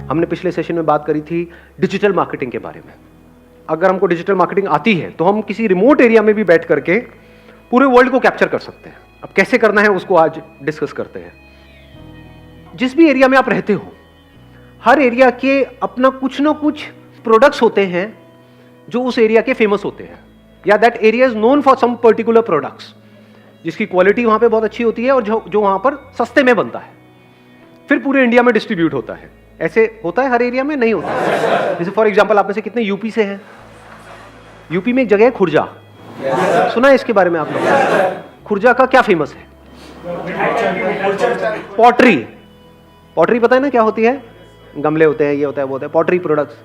हमने पिछले सेशन में बात करी थी डिजिटल मार्केटिंग के बारे में। अगर हमको डिजिटल मार्केटिंग आती है तो हम किसी रिमोट एरिया में भी बैठ करके पूरे वर्ल्ड को कैप्चर कर सकते हैं। अब कैसे करना है उसको आज डिस्कस करते हैं। जिस भी एरिया में आप रहते हो, हर एरिया के अपना कुछ ना कुछ प्रोडक्ट्स होते हैं जो उस एरिया के फेमस होते हैं, या that area is known for some particular products, जिसकी क्वालिटी वहां पे बहुत अच्छी होती है और जो वहां पर सस्ते में बनता है, फिर पूरे इंडिया में डिस्ट्रीब्यूट होता है। ऐसे होता है हर एरिया में? नहीं होता है। जैसे फॉर एग्जांपल, आप में से कितने यूपी से हैं? यूपी में एक जगह है खुर्जा, सुना है इसके बारे में आप लोग? खुर्जा का क्या फेमस है? पॉटरी। पॉटरी पता है ना क्या होती है? गमले होते हैं, ये होता है, वो होता है, पॉटरी प्रोडक्ट्स,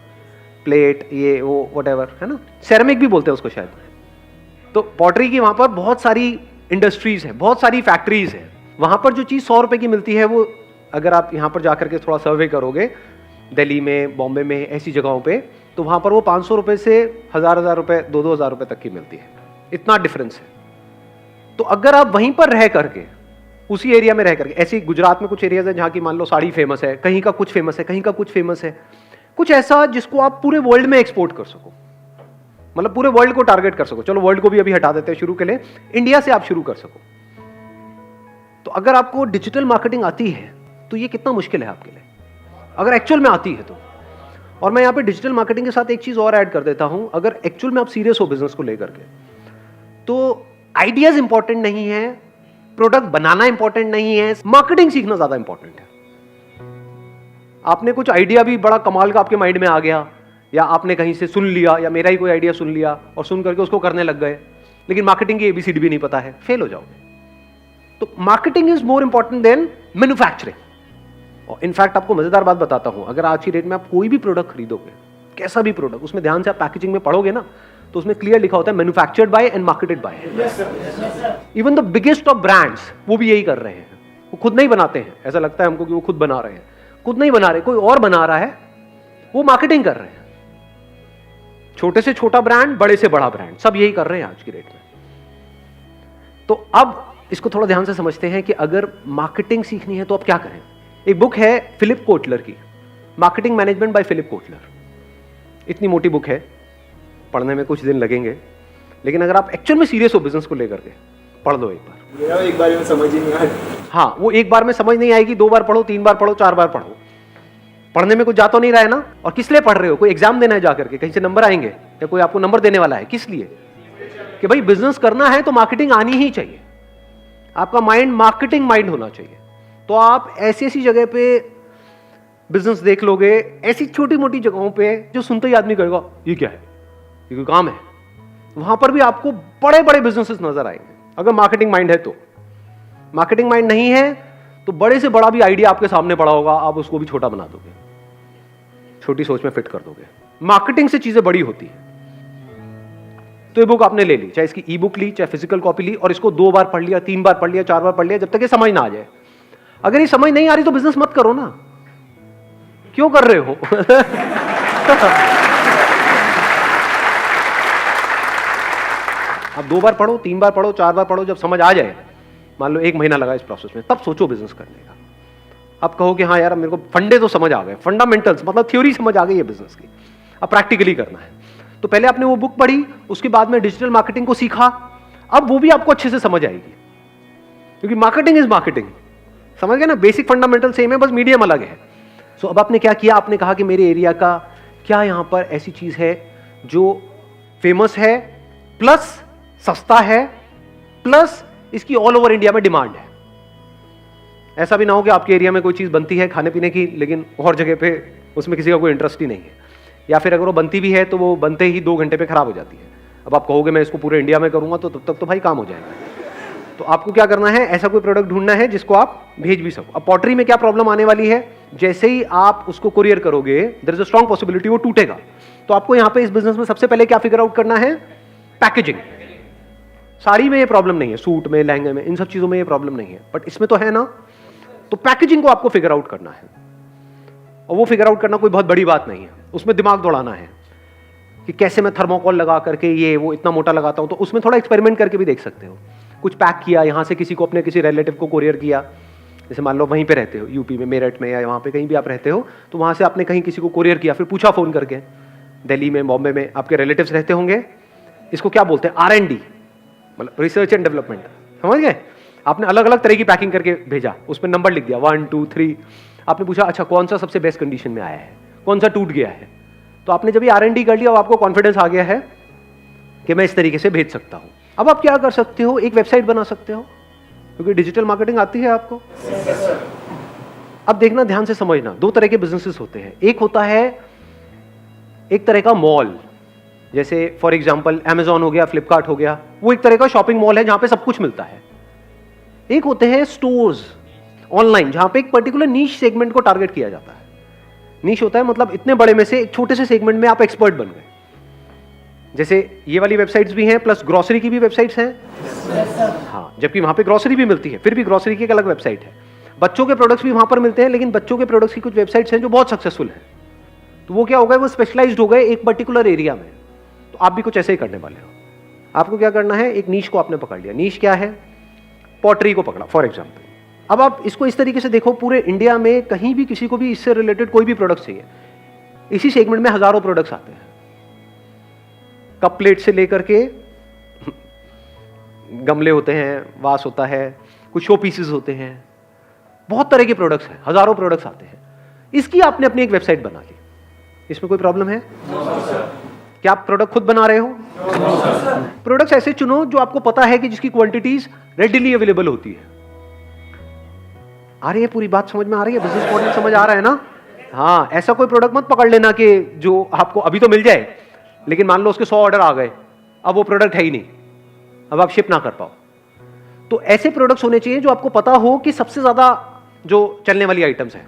प्लेट, ये वो व्हाटएवर, है ना। सेरेमिक भी बोलते हैं उसको शायद। तो पॉटरी की वहां पर बहुत सारी इंडस्ट्रीज है, बहुत सारी फैक्ट्रीज है। वहां पर जो चीज 100 रुपए की मिलती है, वो अगर आप यहां पर जाकर के थोड़ा सर्वे करोगे, दिल्ली में, बॉम्बे में, ऐसी जगहों पे, तो वहां पर वो 500 रुपए से 1000 रुपए, 2-2000 रुपए तक की मिलती है। इतना डिफरेंस है। तो अगर आप वहीं पर रह करके, उसी एरिया में रह करके, ऐसे गुजरात में कुछ एरियाज है जहां की मान लो साड़ी फेमस है, कहीं का कुछ फेमस है, कहीं का कुछ फेमस है, कुछ ऐसा जिसको आप पूरे वर्ल्ड में एक्सपोर्ट कर सको, मतलब पूरे वर्ल्ड को टारगेट कर सको। चलो वर्ल्ड को भी अभी हटा देते हैं शुरू के लिए, इंडिया से आप शुरू कर सको। तो अगर आपको डिजिटल मार्केटिंग आती है तो ये कितना मुश्किल है आपके लिए, अगर एक्चुअल में आती है तो। और मैं यहां पे डिजिटल मार्केटिंग के साथ एक चीज और ऐड कर देता हूं, अगर एक्चुअल में आप सीरियस हो बिजनेस को लेकर के, तो आइडियाज इंपॉर्टेंट नहीं है, प्रोडक्ट बनाना इंपॉर्टेंट नहीं है, मार्केटिंग सीखना ज्यादा इंपॉर्टेंट है। आपने कुछ आइडिया भी बड़ा कमाल का आपके माइंड में आ गया, या आपने कहीं से सुन लिया, या मेरा ही कोई आइडिया सुन लिया और सुन करके उसको करने लग गए, लेकिन मार्केटिंग की एबीसीडी भी नहीं पता है, फेल हो जाओगे। तो marketing is more important than manufacturing. और इनफैक्ट आपको मजेदार बात बताता हूं, अगर आज की डेट में आप कोई भी प्रोडक्ट खरीदोगे, कैसा भी प्रोडक्ट, उसमें ध्यान से आप पैकेजिंग में पढ़ोगे ना, तो उसमें क्लियर लिखा होता है manufactured by and marketed bye. Even the biggest of brands वो भी यही कर रहे हैं, वो खुद नहीं बनाते हैं। ऐसा लगता है हमको कि वो खुद बना रहे हैं, खुद नहीं बना रहे, कोई और बना रहा है, वो मार्केटिंग कर रहे हैं। छोटे से छोटा ब्रांड, बड़े से बड़ा ब्रांड, सब यही कर रहे हैं आज की डेट में। तो अब इसको थोड़ा ध्यान से समझते हैं कि अगर मार्केटिंग सीखनी है तो अब क्या करें। एक बुक है फिलिप कोटलर की, marketing management by Philip Kotler. इतनी मोटी बुक है, पढ़ने में कुछ दिन लगेंगे, लेकिन अगर आप एक्चुअल में सीरियस हो बिजनेस को लेकर के, पढ़ लो एक बार। एक बार में समझ ही नहीं आए। हाँ, वो एक बार में समझ नहीं आएगी, 2 बार पढ़ो, 3 बार पढ़ो, 4 बार पढ़ो। पढ़ने में कुछ जा तो नहीं रहा है ना। और किस लिए पढ़ रहे हो? कोई एग्जाम देना है जाकर के, कहीं से नंबर आएंगे, या कोई आपको नंबर देने वाला है? किस लिए? कि भाई बिजनेस करना है तो मार्केटिंग आनी ही चाहिए, आपका माइंड मार्केटिंग माइंड होना चाहिए। तो आप ऐसी ऐसी जगह पे बिजनेस देख लोगे, ऐसी छोटी मोटी जगहों पे जो सुनते ही आदमी कहेगा ये क्या है, ये कोई काम है, वहां पर भी आपको बड़े बड़े बिजनेसेस नजर आएंगे, अगर मार्केटिंग माइंड है तो। मार्केटिंग माइंड नहीं है तो बड़े से बड़ा भी आइडिया आपके सामने पड़ा होगा, आप उसको भी छोटा बना दोगे, छोटी सोच में फिट कर दोगे। मार्केटिंग से चीजें बड़ी होती है। तो ये बुक आपने ले ली, चाहे इसकी ई बुक ली, चाहे फिजिकल कॉपी ली, और इसको 2 बार पढ़ लिया, 3 बार पढ़ लिया, 4 बार पढ़ लिया, जब तक ये समझ ना आ जाए। अगर ये समझ नहीं आ रही तो बिजनेस मत करो ना, क्यों कर रहे हो? अब 2 बार पढ़ो, 3 बार पढ़ो, 4 बार पढ़ो, जब समझ आ जाए, मान लो 1 महीना लगा इस प्रोसेस में, तब सोचो बिजनेस करने का। अब कहो कि हाँ यार मेरे को फंडे तो समझ आ गए, फंडामेंटल्स मतलब थ्योरी समझ आ गई है बिजनेस की, अब प्रैक्टिकली करना है। तो पहले आपने वो बुक पढ़ी, उसके बाद में डिजिटल मार्केटिंग को सीखा, अब वो भी आपको अच्छे से समझ आएगी, क्योंकि मार्केटिंग इज मार्केटिंग। समझ गए ना, बेसिक फंडामेंटल सेम है, बस मीडियम अलग है। सो अब आपने क्या किया, आपने कहा कि मेरे एरिया का क्या यहां पर ऐसी चीज है जो फेमस है, प्लस सस्ता है, प्लस इसकी ऑल ओवर इंडिया में डिमांड है। ऐसा भी ना हो कि आपके एरिया में कोई चीज बनती है खाने पीने की, लेकिन और जगह पे उसमें किसी का कोई इंटरेस्ट ही नहीं है, या फिर अगर वो बनती भी है तो वो बनते ही 2 घंटे पे खराब हो जाती है। अब आप कहोगे मैं इसको पूरे इंडिया में करूंगा, तो तब तक तो भाई काम हो जाएगा। तो आपको क्या करना है, ऐसा कोई प्रोडक्ट ढूंढना है जिसको आप भेज भी सको। अब पॉटरी में क्या प्रॉब्लम आने वाली है, जैसे ही आप उसको कुरियर करोगे, there is a strong possibility वो टूटेगा। तो आपको यहां पे इस बिजनेस में सबसे पहले क्या फिगर आउट करना है, पैकेजिंग। साड़ी में ये प्रॉब्लम नहीं है, सूट में, लहंगे में, इन सब चीजों में ये प्रॉब्लम नहीं है, बट इसमें तो है ना। तो पैकेजिंग को आपको फिगर आउट करना है, और वो फिगर आउट करना कोई बहुत बड़ी बात नहीं है, उसमें दिमाग दौड़ाना है कि कैसे मैं थर्मोकोल लगा करके ये वो इतना मोटा लगाता हूं। तो उसमें थोड़ा एक्सपेरिमेंट करके भी देख सकते हो। कुछ पैक किया, यहां से किसी को, अपने किसी रिलेटिव को कुरियर किया, जैसे मान लो वहीं पे रहते हो, यूपी में, मेरठ में, या वहाँ पे कहीं भी आप रहते हो, तो वहाँ से आपने कहीं किसी को कोरियर किया, फिर पूछा फ़ोन करके, दिल्ली में, बॉम्बे में आपके रिलेटिव्स रहते होंगे, इसको क्या बोलते हैं, R&D, मतलब रिसर्च एंड डेवलपमेंट, समझ गए? आपने अलग अलग तरह की पैकिंग करके भेजा, उस पर नंबर लिख दिया 1 2 3, आपने पूछा अच्छा कौन सा सबसे बेस्ट कंडीशन में आया है, कौन सा टूट गया है, तो आपने जब ये R&D कर लिया और आपको कॉन्फिडेंस आ गया है कि मैं इस तरीके से भेज सकता हूं, अब आप क्या कर सकते हो, एक वेबसाइट बना सकते हो, क्योंकि डिजिटल मार्केटिंग आती है आपको। अब देखना, ध्यान से समझना, दो तरह के बिजनेसेस होते हैं। एक होता है एक तरह का मॉल, जैसे फॉर एग्जांपल Amazon हो गया, फ्लिपकार्ट हो गया, वो एक तरह का शॉपिंग मॉल है जहां पे सब कुछ मिलता है। एक होते हैं स्टोर्स ऑनलाइन, जहां पे एक पर्टिकुलर नीश सेगमेंट को टारगेट किया जाता है। नीश होता है मतलब इतने बड़े में से एक छोटे से सेगमेंट में आप एक्सपर्ट बन गए। जैसे ये वाली वेबसाइट्स भी हैं, प्लस ग्रोसरी की भी वेबसाइट्स हैं। हाँ, जबकि वहां पे ग्रोसरी भी मिलती है, फिर भी ग्रोसरी की एक अलग वेबसाइट है। बच्चों के प्रोडक्ट्स भी वहां पर मिलते हैं, लेकिन बच्चों के प्रोडक्ट्स की कुछ वेबसाइट्स हैं जो बहुत सक्सेसफुल हैं। तो वो क्या हो गए, वो स्पेशलाइज्ड हो गए एक पर्टिकुलर एरिया में। तो आप भी कुछ ऐसे ही करने वाले हो। आपको क्या करना है, एक नीश को आपने पकड़ लिया। नीश क्या है, पॉटरी को पकड़ा फॉर एग्जाम्पल। अब आप इसको इस तरीके से देखो, पूरे इंडिया में कहीं भी किसी को भी इससे रिलेटेड कोई भी प्रोडक्ट चाहिए, इसी सेगमेंट में हजारों प्रोडक्ट्स आते हैं। कप प्लेट से लेकर के गमले होते हैं, वास होता है, कुछ शो पीसेस होते हैं, बहुत तरह के प्रोडक्ट्स हैं, हजारों प्रोडक्ट्स आते हैं। इसकी आपने अपनी एक वेबसाइट बना ली, इसमें कोई प्रॉब्लम है? क्या आप प्रोडक्ट खुद बना रहे हो? प्रोडक्ट्स ऐसे चुनो जो आपको पता है कि जिसकी क्वांटिटीज रेडिली अवेलेबल होती है। आ रही है पूरी बात समझ में आ रही है? बिजनेस मॉडल समझ आ रहा है ना? हाँ, ऐसा कोई प्रोडक्ट मत पकड़ लेना कि जो आपको अभी तो मिल जाए, लेकिन मान लो उसके 100 ऑर्डर आ गए, अब वो प्रोडक्ट है ही नहीं, अब आप शिप ना कर पाओ। तो ऐसे प्रोडक्ट्स होने चाहिए जो आपको पता हो कि सबसे ज्यादा जो चलने वाली आइटम्स है,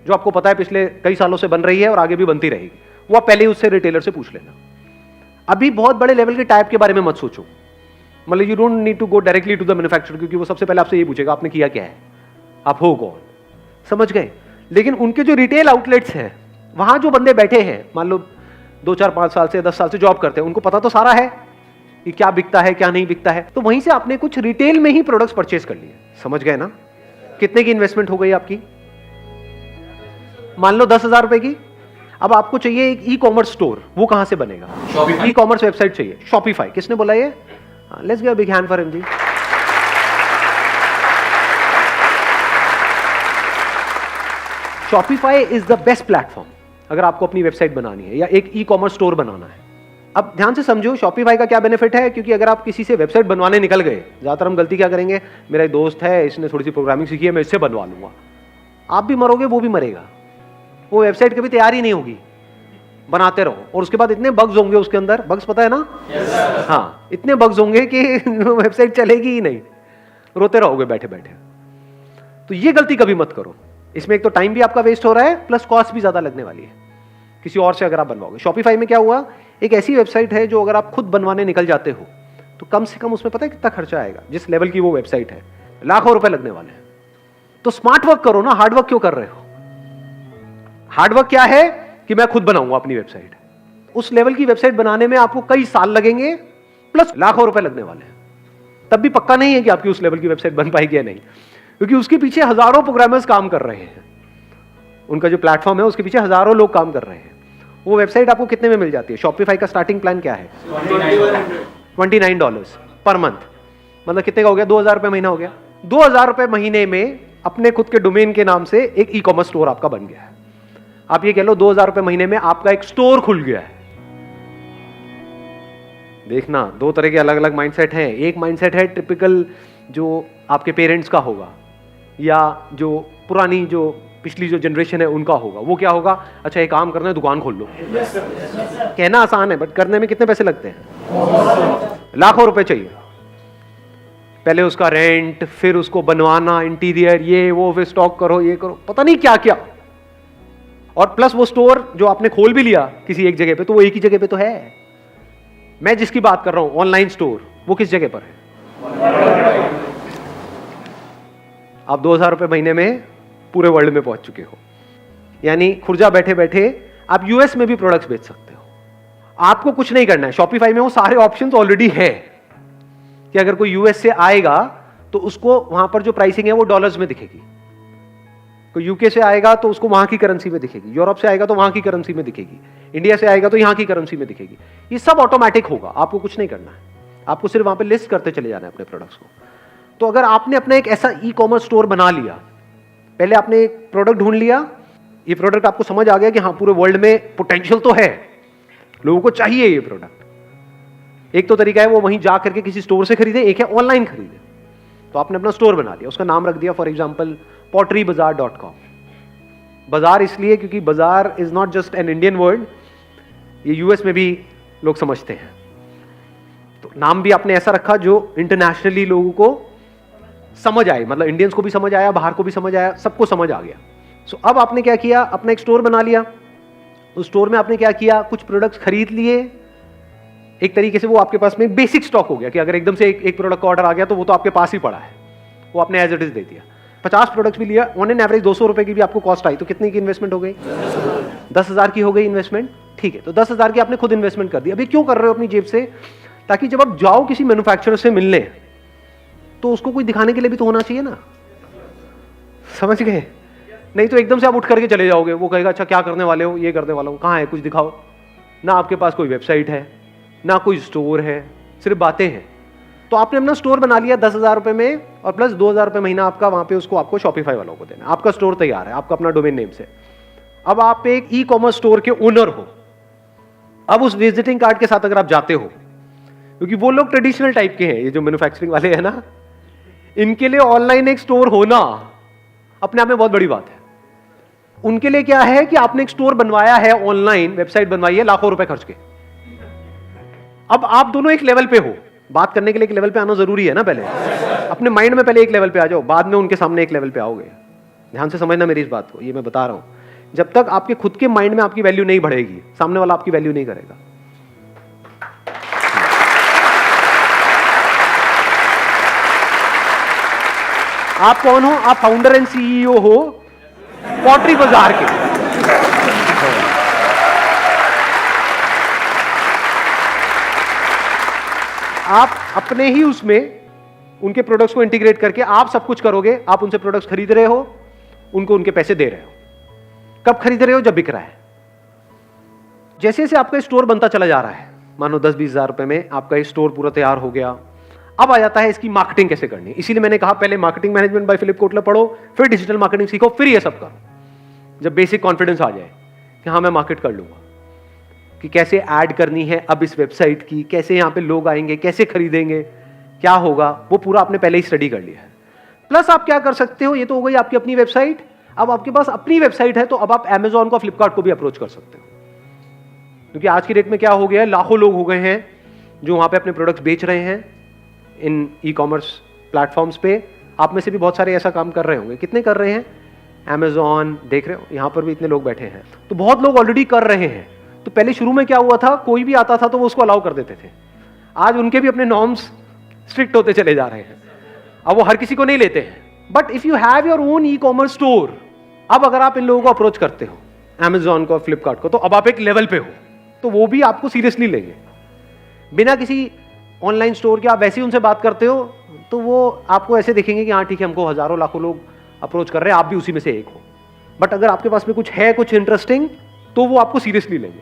जो आपको पता है पिछले कई सालों से बन रही है और आगे भी बनती रहेगी, वो आप पहले ही उससे रिटेलर से पूछ लेना। अभी बहुत बड़े लेवल के टाइप के बारे में मत सोचो, मतलब you don't need to go directly to the manufacturer, क्योंकि वो सबसे पहले आपसे ये पूछेगा आपने किया क्या है, आप हो कौन, समझ गए? लेकिन उनके जो रिटेल आउटलेट्स हैं, वहां जो बंदे बैठे हैं, मान लो 2 4 5 साल से 10 साल से जॉब करते हैं, उनको पता तो सारा है कि क्या बिकता है क्या नहीं बिकता है। तो वहीं से आपने कुछ रिटेल में ही प्रोडक्ट्स परचेज कर लिए, समझ गए ना? कितने की इन्वेस्टमेंट हो गई आपकी? मान लो 10,000 रुपए की। अब आपको चाहिए एक ई कॉमर्स स्टोर, वो कहां से बनेगा? ई कॉमर्स वेबसाइट चाहिए, शॉपिफाई। किसने बोला ये? Let's give a big hand for him ji. Shopify is the best platform अगर आपको अपनी वेबसाइट बनानी है या एक ई कॉमर्स स्टोर बनाना है। अब ध्यान से समझो शॉपिफाई का क्या बेनिफिट है, क्योंकि अगर आप किसी से वेबसाइट बनवाने निकल गए, ज्यादातर हम गलती क्या करेंगे, मेरा एक दोस्त है, इसने थोड़ी सी प्रोग्रामिंग सीखी है, मैं इससे बनवा लूंगा। आप भी मरोगे, वो भी मरेगा, वो वेबसाइट कभी तैयार ही नहीं होगी। बनाते रहो और उसके बाद इतने बग्स होंगे उसके अंदर, बग्स पता है ना? हाँ, इतने बग्स होंगे कि वेबसाइट चलेगी ही नहीं, रोते रहोगे बैठे बैठे। तो ये गलती कभी मत करो। इसमें एक तो टाइम भी आपका वेस्ट हो रहा है, प्लस कॉस्ट भी ज्यादा लगने वाली है किसी और से अगर आप बनवाओगे। शॉपिफाई में क्या हुआ, एक ऐसी वेबसाइट है जो अगर आप खुद बनवाने निकल जाते हो तो कम से कम उसमें पता है कितना खर्चा आएगा? जिस लेवल की वो वेबसाइट है, लाखों रुपए लगने वाले हैं। तो स्मार्ट वर्क करो ना, हार्ड वर्क क्यों कर रहे हो? हार्ड वर्क क्या है कि मैं खुद बनाऊंगा अपनी वेबसाइट। उस लेवल की वेबसाइट बनाने में आपको कई साल लगेंगे, प्लस लाखों रुपए लगने वाले हैं। तब भी पक्का नहीं है कि आपकी उस लेवल की वेबसाइट बन पाएगी या नहीं, क्योंकि उसके पीछे हजारों प्रोग्रामर्स काम कर रहे हैं। उनका जो प्लेटफॉर्म है उसके पीछे हजारों लोग काम कर रहे हैं। वो वेबसाइट आपको कितने में मिल जाती है? शॉपिफाई का स्टार्टिंग प्लान क्या है? $29 पर मंथ, मतलब कितने का हो गया? 2,000 रुपए महीना हो गया। 2,000 रुपए महीने में अपने खुद के डोमेन के नाम से एक ई कॉमर्स स्टोर आपका बन गया है। आप ये कह लो 2,000 रुपए महीने में आपका एक स्टोर खुल गया है। देखना, दो तरह के अलग अलग माइंडसेट हैं। एक माइंडसेट है टिपिकल जो आपके पेरेंट्स का होगा या जो पुरानी जो पिछली जो जनरेशन है उनका होगा। वो क्या होगा, अच्छा एक काम करना है, दुकान खोल लो। कहना आसान है बट करने में कितने पैसे लगते हैं? लाखों रुपए चाहिए। पहले उसका रेंट, फिर उसको बनवाना, इंटीरियर, ये वो, फिर स्टॉक करो, ये करो, पता नहीं क्या क्या। और प्लस वो स्टोर जो आपने खोल भी लिया किसी एक जगह पे, तो वो एक ही जगह पे तो है। मैं जिसकी बात कर रहा हूं ऑनलाइन स्टोर, वो किस जगह पर है? आप 2,000 रुपए महीने में पूरे वर्ल्ड में पहुंच चुके हो। यानी खुर्जा बैठे बैठे आप यूएस में भी प्रोडक्ट्स बेच सकते हो। आपको कुछ नहीं करना है। शॉपिफाई में वो सारे ऑप्शंस ऑलरेडी है कि अगर कोई यूएस से आएगा तो उसको वहां पर जो प्राइसिंग है वो डॉलर्स में दिखेगी। कोई यूके से आएगा तो उसको वहां की करेंसी में दिखेगी, यूरोप से आएगा तो वहां की करेंसी में दिखेगी, इंडिया से आएगा तो यहां की करेंसी में दिखेगी। ये सब ऑटोमेटिक होगा, आपको कुछ नहीं करना है, आपको सिर्फ वहां पे लिस्ट करते चले जाना है अपने प्रोडक्ट्स को। तो अगर आपने अपना एक ऐसा ई कॉमर्स स्टोर बना लिया, पहले आपने एक प्रोडक्ट ढूंढ लिया, ये प्रोडक्ट आपको समझ आ गया कि हाँ पूरे वर्ल्ड में पोटेंशियल तो है, लोगों को चाहिए ये प्रोडक्ट। एक तो तरीका है वो वहीं जा करके किसी स्टोर से खरीदे, एक है ऑनलाइन खरीदे। तो आपने अपना स्टोर बना लिया, उसका नाम रख दिया फॉर एग्जांपल potterybazaar.com। बाजार इसलिए क्योंकि बाजार is not just an Indian word, ये यूएस में भी लोग समझते हैं। तो नाम भी आपने ऐसा रखा जो इंटरनेशनली लोगों को समझ आए, मतलब इंडियंस को भी समझ आया, बाहर को भी समझ आया, सबको समझ आ गया। सो अब आपने क्या किया, अपना एक स्टोर बना लिया। उस स्टोर में आपने क्या किया, कुछ प्रोडक्ट्स खरीद लिए। एक तरीके से वो आपके पास में बेसिक स्टॉक हो गया कि अगर एकदम से एक प्रोडक्ट का ऑर्डर आ गया तो वो तो आपके पास ही पड़ा है, वो आपने एज इट इज दे दिया। 50 प्रोडक्ट्स भी लिया, ऑन एन एवरेज 200 रुपए की भी आपको कॉस्ट आई, तो कितनी की इन्वेस्टमेंट हो गई? 10,000 की हो गई इन्वेस्टमेंट। ठीक है, तो 10,000 की आपने खुद इन्वेस्टमेंट कर दी। अभी क्यों कर रहे हो अपनी जेब से? ताकि जब आप जाओ किसी मैन्युफैक्चरर से मिलने तो उसको कोई दिखाने के लिए भी तो होना चाहिए ना, समझ गए? नहीं तो एकदम से आप उठ करके चले जाओगे, वो कहेगा अच्छा क्या करने वाले हो, ये करने वाला हूं, कहाँ है कुछ दिखाओ। ना आपके पास कोई वेबसाइट है, ना कोई स्टोर है, सिर्फ बातें हैं। तो आपने अपना स्टोर बना लिया 10,000 रुपए में, और प्लस 2,000 रुपए महीना आपका वहां पे उसको आपको शॉपिफाई वालों को देना। आपका स्टोर तैयार है, आपका अपना डोमेन नेम से। अब आप एक ई कॉमर्स स्टोर के ओनर हो। अब उस विजिटिंग कार्ड के साथ अगर आप जाते हो, क्योंकि वो लोग ट्रेडिशनल टाइप के हैं, ये जो मैन्युफैक्चरिंग वाले हैं ना, इनके लिए ऑनलाइन एक स्टोर होना अपने आप में बहुत बड़ी बात है। उनके लिए क्या है कि आपने एक स्टोर बनवाया है, ऑनलाइन वेबसाइट बनवाई है लाखों रुपए खर्च के। अब आप दोनों एक लेवल पे हो, बात करने के लिए एक लेवल पे आना जरूरी है ना। पहले अपने माइंड में पहले एक लेवल पे आ जाओ, बाद में उनके सामने एक लेवल पे आओगे। ध्यान से समझना मेरी इस बात को, ये मैं बता रहा हूं। जब तक आपके खुद के माइंड में आपकी वैल्यू नहीं बढ़ेगी, सामने वाला आपकी वैल्यू नहीं करेगा। आप कौन हो? आप फाउंडर एंड सीईओ हो पॉटरी बाजार के। आप अपने ही उसमें उनके प्रोडक्ट्स को इंटीग्रेट करके आप सब कुछ करोगे। आप उनसे प्रोडक्ट्स खरीद रहे हो, उनको उनके पैसे दे रहे हो। कब खरीद रहे हो? जब बिक रहा है। जैसे जैसे आपका स्टोर बनता चला जा रहा है, मानो 10-20 हजार रुपए में आपका स्टोर पूरा तैयार हो गया। अब आ जाता है इसकी मार्केटिंग कैसे करनी। इसीलिए मैंने कहा पहले marketing management by Philip Kotler पढ़ो, फिर डिजिटल मार्केटिंग सीखो, फिर ये सब करो। जब बेसिक कॉन्फिडेंस आ जाए कि हाँ मैं मार्केट कर लूंगा, कि कैसे ऐड करनी है अब इस वेबसाइट की, कैसे यहाँ पे लोग आएंगे, कैसे खरीदेंगे, क्या होगा, वो पूरा आपने पहले ही स्टडी कर लिया है। प्लस आप क्या कर सकते हो, ये तो हो गई आपकी अपनी वेबसाइट। अब आपके पास अपनी वेबसाइट है तो अब आप Amazon को, फ्लिपकार्ट को भी अप्रोच कर सकते हो। क्योंकि आज की डेट में क्या हो गया है, लाखों लोग हो गए हैं जो वहां पे अपने प्रोडक्ट्स बेच रहे हैं इन ई कॉमर्स प्लेटफॉर्म्स पे। आप में से भी बहुत सारे ऐसा काम कर रहे होंगे। कितने कर रहे हैं? Amazon देख रहे हो, यहां पर भी इतने लोग बैठे हैं, तो बहुत लोग ऑलरेडी कर रहे हैं। तो पहले शुरू में क्या हुआ था, कोई भी आता था तो वो उसको अलाउ कर देते थे। आज उनके भी अपने नॉर्म्स स्ट्रिक्ट होते चले जा रहे हैं, अब वो हर किसी को नहीं लेते हैं। But if you have your own e commerce store, अब अगर आप इन लोगों को अप्रोच करते हो, Amazon को, फ्लिपकार्ट को, तो अब आप एक लेवल पे हो, तो वो भी आपको सीरियसली लेंगे। बिना किसी ऑनलाइन स्टोर के आप वैसे ही उनसे बात करते हो तो वो आपको ऐसे देखेंगे कि हाँ ठीक है, हमको हजारों लाखों लोग अप्रोच कर रहे हैं, आप भी उसी में से एक हो। बट अगर आपके पास में कुछ है, कुछ इंटरेस्टिंग, तो वो आपको सीरियसली लेंगे।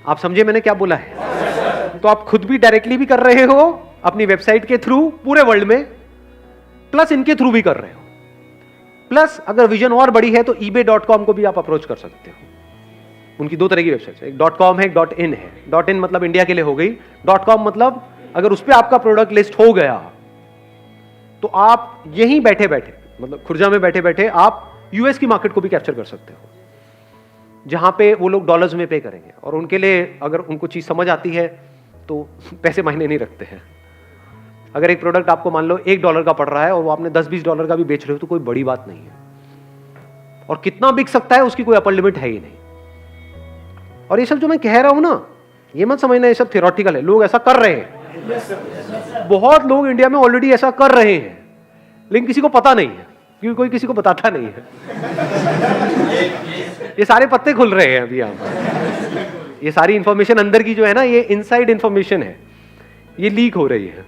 आप समझे मैंने क्या बोला है? तो आप खुद भी डायरेक्टली भी कर रहे हो अपनी वेबसाइट के थ्रू पूरे वर्ल्ड में, प्लस इनके थ्रू भी कर रहे हो। प्लस अगर विजन और बड़ी है तो ebay.com को भी आप अप्रोच कर सकते हो। उनकी दो तरह की वेबसाइट है, एक .com है, एक .in है। .in मतलब इंडिया के लिए हो गई, .com मतलब अगर उस पर आपका प्रोडक्ट लिस्ट हो गया तो आप यहीं बैठे बैठे, मतलब खुर्जा में बैठे बैठे आप यूएस की मार्केट को भी कैप्चर कर सकते हो, जहां पे वो लोग डॉलर्स में पे करेंगे। और उनके लिए अगर उनको चीज समझ आती है तो पैसे मायने नहीं रखते हैं। अगर एक प्रोडक्ट आपको मान लो $1 का पड़ रहा है और वो आपने $10-20 का भी बेच रहे हो तो कोई बड़ी बात नहीं है। और कितना बिक सकता है उसकी कोई अपर लिमिट है ही नहीं। और ये सब जो मैं कह रहा हूं ना, ये मत समझना ये सब थियोरेटिकल है, लोग ऐसा कर रहे हैं। बहुत लोग इंडिया में ऑलरेडी ऐसा कर रहे हैं, लेकिन किसी को पता नहीं है, क्योंकि कोई किसी को बताता नहीं है। ये सारे पत्ते खुल रहे हैं अभी यहाँ पर। ये सारी इंफॉर्मेशन अंदर की जो है ना, ये इनसाइड इंफॉर्मेशन है, ये लीक हो रही है।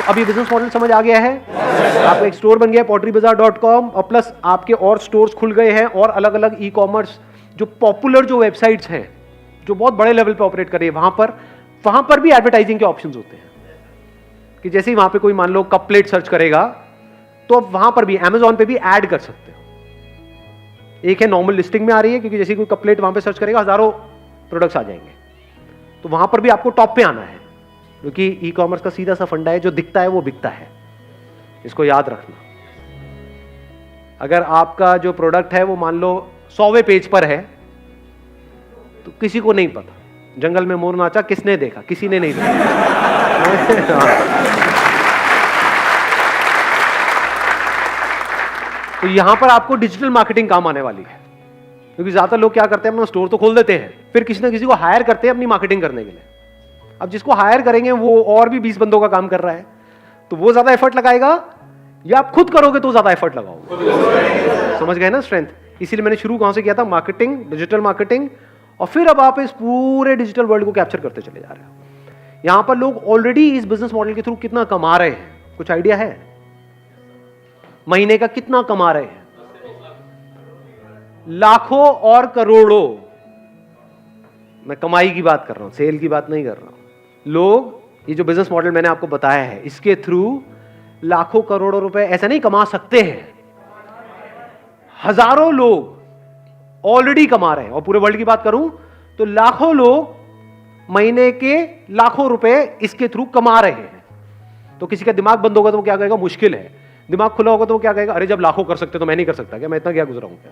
अब ये बिजनेस मॉडल समझ आ गया है? आपका एक स्टोर बन गया potterybazaar.com और प्लस आपके और स्टोर्स खुल गए हैं और अलग अलग ई कॉमर्स जो पॉपुलर जो वेबसाइट्स हैं जो बहुत बड़े लेवल पे ऑपरेट कर रही है वहां पर भी एडवर्टाइजिंग के ऑप्शंस होते हैं कि जैसे ही वहां पे कोई मान लो कप प्लेट सर्च करेगा तो अब वहां पर भी Amazon पे भी ऐड कर सकते हो। एक है नॉर्मल लिस्टिंग में आ रही है क्योंकि जैसे कोई कप प्लेट वहां पे सर्च करेगा हजारों प्रोडक्ट्स आ जाएंगे, तो वहां पर भी आपको टॉप पे आना है क्योंकि ई कॉमर्स का सीधा सा फंडा है, जो दिखता है वो बिकता है, इसको याद रखना। अगर आपका जो प्रोडक्ट है वो मान लो 100वें पेज पर है तो किसी को नहीं पता, जंगल में मोर नाचा किसने देखा, किसी ने नहीं देखा। तो यहां पर आपको डिजिटल मार्केटिंग काम आने वाली है क्योंकि ज्यादातर लोग क्या करते हैं अपना स्टोर तो खोल देते हैं, फिर किसी ना किसी को हायर करते हैं अपनी मार्केटिंग करने के लिए। अब जिसको हायर करेंगे वो और भी 20 बंदों का काम कर रहा है, तो वो ज्यादा एफर्ट लगाएगा या आप खुद करोगे तो ज्यादा एफर्ट लगाओगे। समझ गए ना स्ट्रेंथ? इसीलिए मैंने शुरू कहां से किया था, मार्केटिंग, डिजिटल मार्केटिंग, और फिर अब आप इस पूरे डिजिटल वर्ल्ड को कैप्चर करते चले जा रहे हो। यहां पर लोग ऑलरेडी इस बिजनेस मॉडल के थ्रू कितना कमा रहे हैं, कुछ आइडिया है? महीने का कितना कमा रहे हैं? लाखों और करोड़ों। मैं कमाई की बात कर रहा हूं, सेल की बात नहीं कर रहा हूं। लोग ये जो बिजनेस मॉडल मैंने आपको बताया है इसके थ्रू लाखों करोड़ों रुपए ऐसा नहीं कमा सकते हैं, हजारों लोग ऑलरेडी कमा रहे हैं। और पूरे वर्ल्ड की बात करूं तो लाखों लोग महीने के लाखों रुपए इसके थ्रू कमा रहे हैं। तो किसी का दिमाग बंद होगा तो वो क्या कहेगा, मुश्किल है। दिमाग खुला होगा तो वो क्या कहेगा, अरे जब लाखों कर सकते तो मैं नहीं कर सकता क्या, मैं इतना क्या गुजरा हूं क्या।